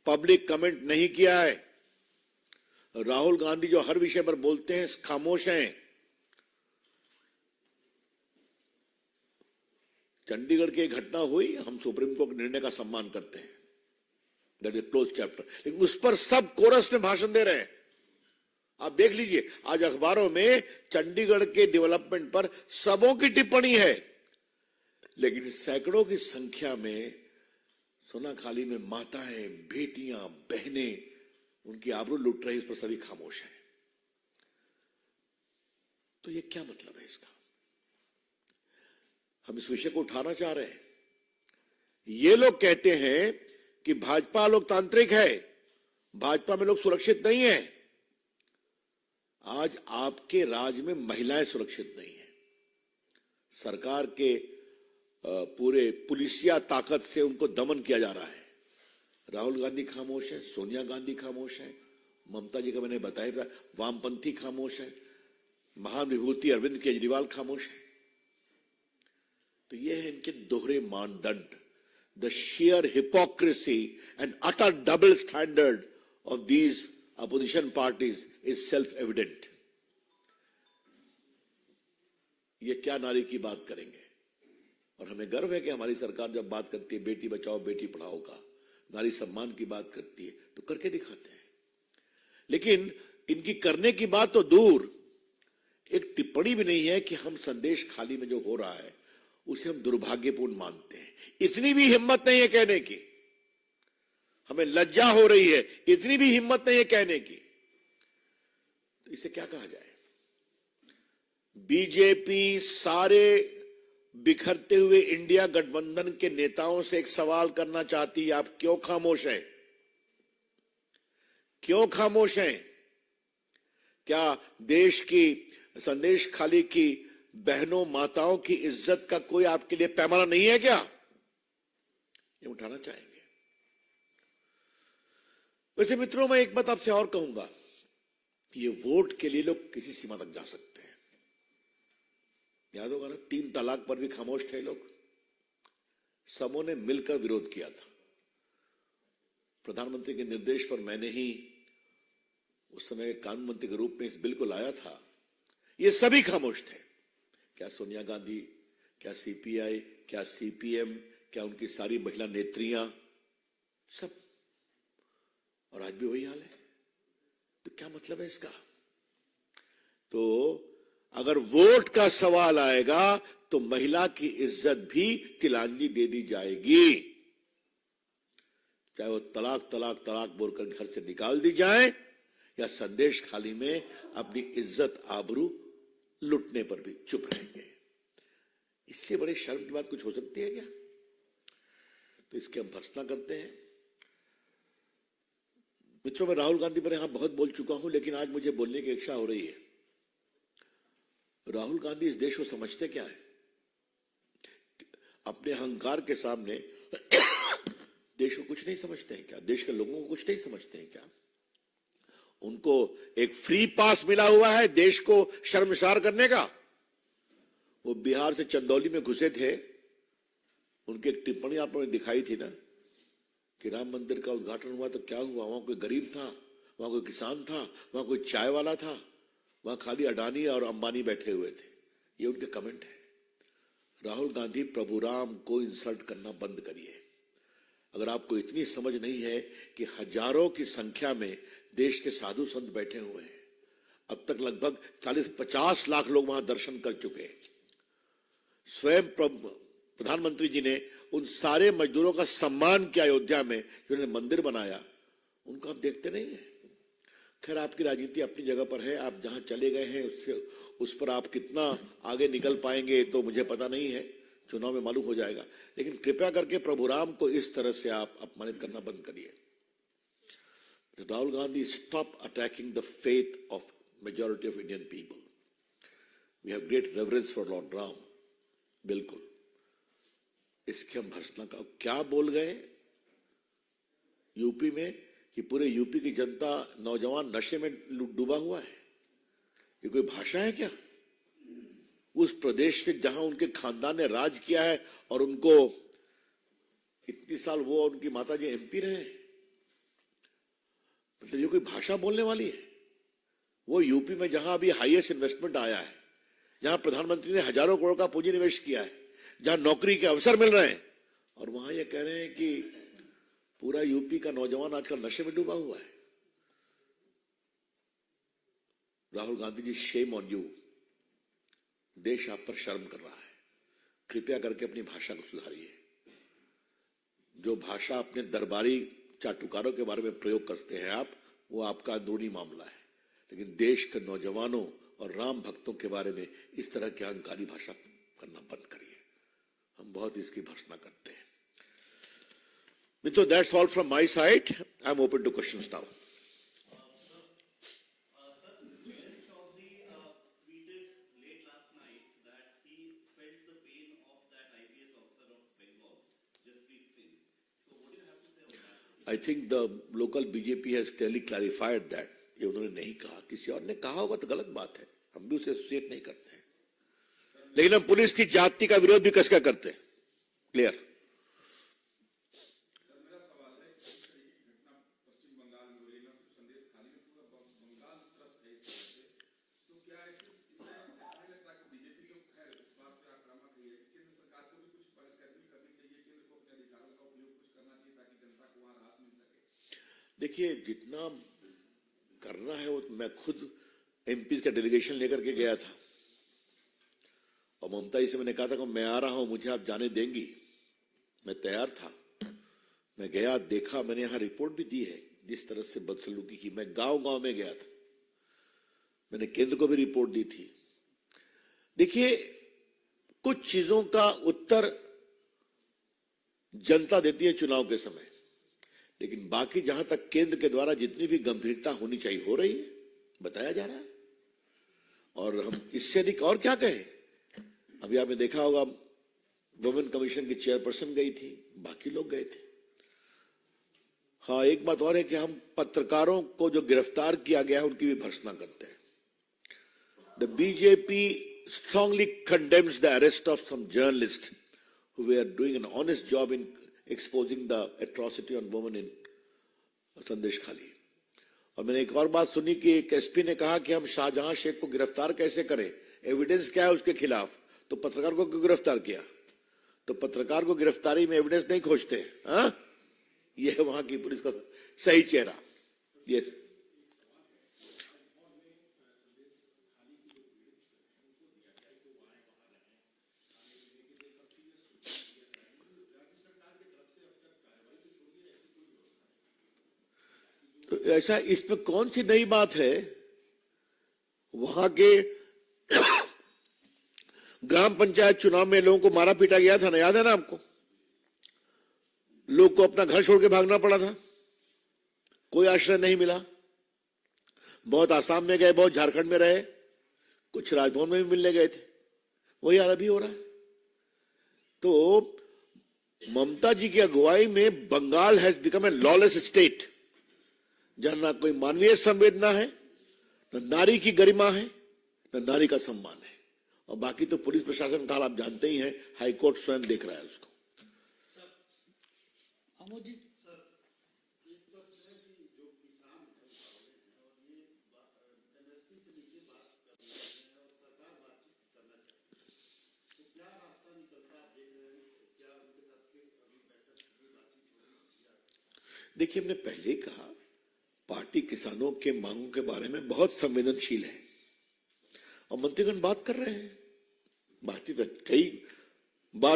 Public comment नहीं किया है। राहुल गांधी जो हर विषय पर बोलते हैं खामोश हैं। चंडीगढ़ की एक घटना हुई, हम सुप्रीम कोर्ट निर्णय का सम्मान करते हैं, दैट इज क्लोज चैप्टर, लेकिन उस पर सब कोरस में भाषण दे रहे हैं। आप देख लीजिए, आज अखबारों में चंडीगढ़ के डेवलपमेंट पर सबों की टिप्पणी है, लेकिन सैकड़ों की संख्या में सोनाखाली में माताएं, बेटियां, बहनें उनकी आबरू लूट रही, उस पर सभी खामोश हैं। तो ये क्या मतलब है इसका? हम इस विषय को उठाना चाह रहे हैं। ये लोग कहते हैं कि भाजपा लोकतांत्रिक है, भाजपा में लोग सुरक्षित नहीं है। आज आपके राज्य में महिलाएं सुरक्षित नहीं है। सरकार के पूरे पुलिसिया ताकत से उनको दमन किया जा रहा है। राहुल गांधी खामोश है, सोनिया गांधी खामोश है, ममता जी का मैंने बताया, वामपंथी खामोश है, महान विभूति अरविंद केजरीवाल खामोश है। तो ये है इनके दोहरे मानदंड। The sheer hypocrisy and utter double standard of these opposition parties is self-evident. ये क्या नारी की बात करेंगे? और हमें गर्व है कि हमारी सरकार जब बात करती है बेटी बचाओ बेटी पढ़ाओ का, नारी सम्मान की बात करती है, तो करके दिखाते हैं। लेकिन इनकी करने की बात तो दूर, एक टिप्पणी भी नहीं है कि हम संदेश खाली में जो हो रहा है उसे हम दुर्भाग्यपूर्ण मानते हैं। इतनी भी हिम्मत नहीं है कहने की, हमें लज्जा हो रही है, इतनी भी हिम्मत नहीं है कहने की। तो इसे क्या कहा जाए? बीजेपी सारे बिखरते हुए इंडिया गठबंधन के नेताओं से एक सवाल करना चाहती है, आप क्यों खामोश हैं? क्यों खामोश हैं? क्या देश की संदेश खाली की बहनों माताओं की इज्जत का कोई आपके लिए पैमाना नहीं है क्या? ये उठाना चाहेंगे। वैसे मित्रों, मैं एक बात आपसे और कहूंगा, ये वोट के लिए लोग किसी सीमा तक जा सकते हैं। याद होगा ना, 3 तलाक पर भी खामोश थे लोग, सबों ने मिलकर विरोध किया था। प्रधानमंत्री के निर्देश पर मैंने ही उस समय कानून मंत्री के रूप में इस बिल को लाया था। ये सभी खामोश थे। क्या सोनिया गांधी, क्या सीपीआई, क्या सीपीएम, क्या उनकी सारी महिला नेत्रियां, सब। और आज भी वही हाल है। तो क्या मतलब है इसका? तो अगर वोट का सवाल आएगा तो महिला की इज्जत भी तिलांजलि दे दी जाएगी, चाहे वो तलाक तलाक तलाक बोलकर घर से निकाल दी जाए या संदेश खाली में अपनी इज्जत आबरू लुटने पर भी चुप रहेंगे। इससे बड़ी शर्म की बात कुछ हो सकती है क्या? तो इसकी हम भर्त्सना करते हैं। मित्रों, मैं राहुल गांधी पर यहां बहुत बोल चुका हूं, लेकिन आज मुझे बोलने की इच्छा हो रही है। राहुल गांधी इस देश को समझते क्या है? अपने अहंकार के सामने देश को कुछ नहीं समझते हैं क्या? देश के लोगों को कुछ नहीं समझते हैं क्या? उनको एक फ्री पास मिला हुआ है देश को शर्मसार करने का। वो बिहार से चंदौली में घुसे थे, उनकी एक टिप्पणी आपने दिखाई थी ना कि राम मंदिर का उद्घाटन हुआ तो क्या हुआ? वहां कोई गरीब था, वहां कोई किसान था, वहां कोई चाय वाला था, वहां खाली अडानी और अंबानी बैठे हुए थे। ये उनके कमेंट है। राहुल गांधी, प्रभु राम को इंसल्ट करना बंद करिए। अगर आपको इतनी समझ नहीं है कि हजारों की संख्या में देश के साधु संत बैठे हुए हैं, अब तक लगभग 40-50 लाख लोग वहां दर्शन कर चुके हैं। स्वयं प्रधानमंत्री जी ने उन सारे मजदूरों का सम्मान किया अयोध्या में, जिन्होंने मंदिर बनाया, उनको आप देखते नहीं है। खैर, आपकी राजनीति अपनी जगह पर है, आप जहां चले गए हैं उस पर आप कितना आगे निकल पाएंगे तो मुझे पता नहीं है, चुनाव में मालूम हो जाएगा। लेकिन कृपया करके प्रभु राम को इस तरह से आप अपमानित करना बंद करिए। Rahul Gandhi, stop attacking the faith of majority of Indian people. We have great reverence for lord Ram. बिल्कुल, इसके हम भर्त्सना का क्या बोल गए यूपी में कि पूरे यूपी की जनता, नौजवान नशे में डूबा हुआ है। ये कोई भाषा है क्या? उस प्रदेश से जहां उनके खानदान ने राज किया है और उनको इतनी साल वो और उनकी माताजी एमपी रहे, मतलब ये कोई भाषा बोलने वाली है? वो यूपी में जहां अभी हाईएस्ट इन्वेस्टमेंट आया है, जहां प्रधानमंत्री ने हजारों करोड़ का पूंजी निवेश किया है, जहां नौकरी के अवसर मिल रहे हैं, और वहां ये कह रहे हैं कि पूरा यूपी का नौजवान आजकल नशे में डूबा हुआ है। Rahul Gandhi ji, shame on you. देश आप पर शर्म कर रहा है। कृपया करके अपनी भाषा को सुधारिए। जो भाषा अपने दरबारी चाटुकारों के बारे में प्रयोग करते हैं आप, वो आपका अंदरूनी मामला है, लेकिन देश के नौजवानों और राम भक्तों के बारे में इस तरह की अहंकारी भाषा करना बंद करिए। हम बहुत इसकी भर्त्सना करते हैं। मित्रों, that's all from my side. I am open two questions now. I think the local BJP has clearly clarified that. ये उन्होंने नहीं कहा, किसी और ने कहा होगा तो गलत बात है, हम भी उसे एसोसिएट नहीं करते हैं, लेकिन हम पुलिस की जाति का विरोध भी कसकर करते हैं। क्लियर? मेरा सवाल है कि घटना पश्चिम बंगाल में हुई ना, सिर्फ संदेश खाली में पूरा बंगाल त्रस्त है इस से, तो क्या ऐसे ऐसा लगता है कि बीजेपी को खैर इस बात पर आक्रामक है कि केंद्र सरकार को भी कुछ पहलकदमी करनी चाहिए, केंद्र को अपने अधिकारों का उपयोग कुछ करना चाहिए ताकि जनता को वहां राहत मिल सके। देखिए, जितना करना है वो मैं खुद एमपी का डेलीगेशन लेकर के गया था, और ममता जी से मैंने कहा था कि मैं आ रहा हूं, मुझे आप जाने देंगी? मैं तैयार था। मैं गया, देखा, मैंने यहां रिपोर्ट भी दी है जिस तरह से बदसलूकी की। मैं गांव-गांव में गया था, मैंने केंद्र को भी रिपोर्ट दी थी। देखिए, कुछ चीजों का उत्तर जनता देती है चुनाव के समय, लेकिन बाकी जहां तक केंद्र के द्वारा जितनी भी गंभीरता होनी चाहिए हो रही है, बताया जा रहा है, और हम इससे अधिक और क्या कहें। अभी आपने देखा होगा, वुमेन कमीशन की चेयरपर्सन गई थी, बाकी लोग गए थे। हाँ, एक बात और है कि हम पत्रकारों को जो गिरफ्तार किया गया है उनकी भी भर्त्सना करते हैं। The BJP strongly condemns the arrest of some journalists who were doing an honest job in exposing the atrocity on women in संदेश खाली। और मैंने एक और बात सुनी कि एक एसपी ने कहा कि हम शाहजहां शेख को गिरफ्तार कैसे करें, एविडेंस क्या है उसके खिलाफ, तो पत्रकार को क्यों गिरफ्तार किया? तो पत्रकार को गिरफ्तारी में एविडेंस नहीं खोजते। हाँ, यह है वहां की पुलिस का सही चेहरा। यस, तो ऐसा इसमें कौन सी नई बात है? वहां के ग्राम पंचायत चुनाव में लोगों को मारा पीटा गया था ना, याद है ना आपको? लोग को अपना घर छोड़ के भागना पड़ा था, कोई आश्रय नहीं मिला। बहुत आसाम में गए, बहुत झारखंड में रहे, कुछ राजभवन में भी मिलने गए थे। वही हाल अभी हो रहा है। तो ममता जी की अगुवाई में Bengal has become a lawless state, जहां ना कोई मानवीय संवेदना है, न नारी की गरिमा है, न नारी का सम्मान है। और बाकी तो पुलिस प्रशासन का हाल आप जानते ही हैं, हाईकोर्ट स्वयं देख रहा है उसको। देखिए, हमने पहले ही कहा, पार्टी किसानों के मांगों के बारे में बहुत संवेदनशील है, और मंत्रीगण बात कर रहे हैं। बातचीत कई बार